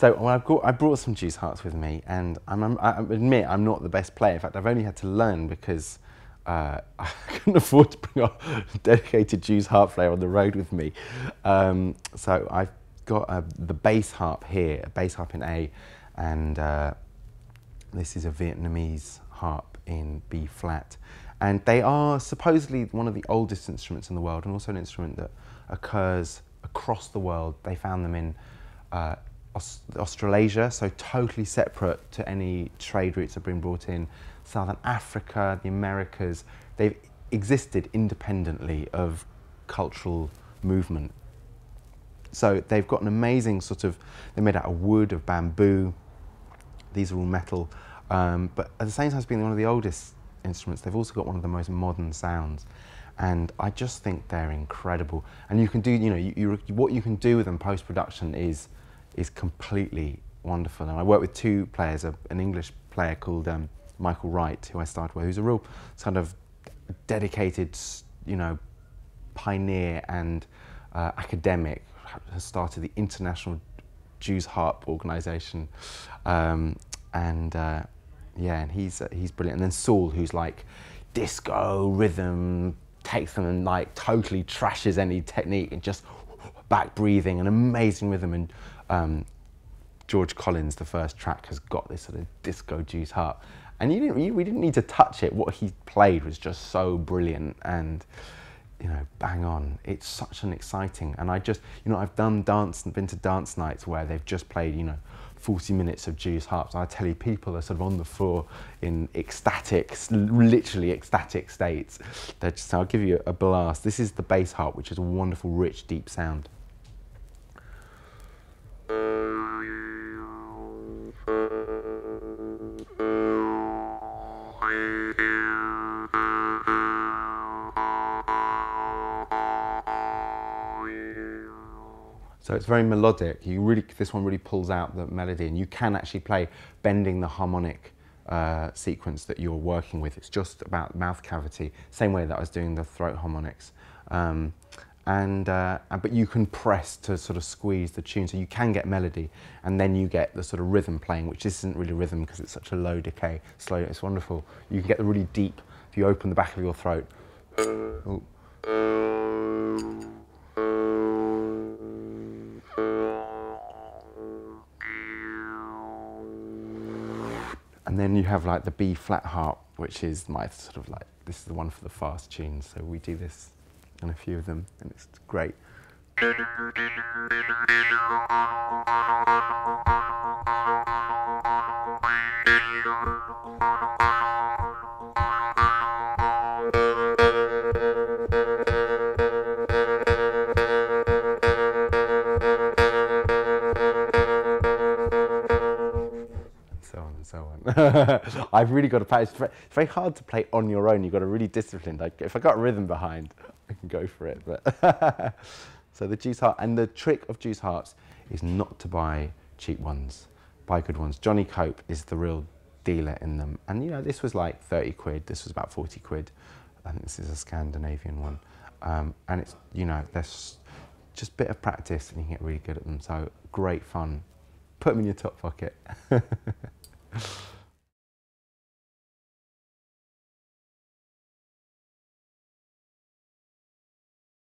So well, I brought some juice harps with me, and I admit I'm not the best player. In fact, I've only had to learn because I couldn't afford to bring a dedicated juice harp player on the road with me. So I've got the bass harp here, a bass harp in A, and this is a Vietnamese harp in B flat. And they are supposedly one of the oldest instruments in the world, and also an instrument that occurs across the world. They found them in Australasia, so totally separate to any trade routes that have been brought in. Southern Africa, the Americas, they've existed independently of cultural movement. So they've got an amazing sort of, they're made out of wood, of bamboo. These are all metal, but at the same time as being one of the oldest instruments, they've also got one of the most modern sounds. And I just think they're incredible. And you can do, you know, what you can do with them post-production is completely wonderful. And I work with two players, an English player called Michael Wright, who I started with, who's a real kind of dedicated, you know, pioneer and academic, has started the International Jews Harp Organisation. Yeah, and he's brilliant. And then Saul, who's like disco, rhythm, takes them and like totally trashes any technique and just back breathing and amazing rhythm. And George Collins, the first track, has got this sort of disco juice harp. And we didn't need to touch it. What he played was just so brilliant and, you know, bang on. It's such an exciting, and I just, you know, I've been to dance nights where they've just played, you know, 40 minutes of Jews harps. I tell you, people are sort of on the floor in ecstatic, literally ecstatic states. So I'll give you a blast. This is the bass harp, which is a wonderful, rich, deep sound. So it's very melodic. This one really pulls out the melody, and you can actually play bending the harmonic sequence that you're working with. It's just about mouth cavity, same way that I was doing the throat harmonics. But you can press to sort of squeeze the tune, so you can get melody, and then you get the sort of rhythm playing, which isn't really rhythm because it's such a low decay, slow. It's wonderful. You can get the really deep if you open the back of your throat. Ooh. And then you have like the B flat harp, which is my sort of like, this is the one for the fast tunes. So we do this on a few of them, and it's great. I've really got to play. It's very hard to play on your own. You've got to really discipline. Like if I got a rhythm behind, I can go for it. But so the juice harp, and the trick of juice harps is not to buy cheap ones. Buy good ones. Johnny Cope is the real dealer in them. And you know, this was like 30 quid. This was about 40 quid. I think this is a Scandinavian one. And it's, you know, there's just a bit of practice and you can get really good at them. So great fun. Put them in your top pocket.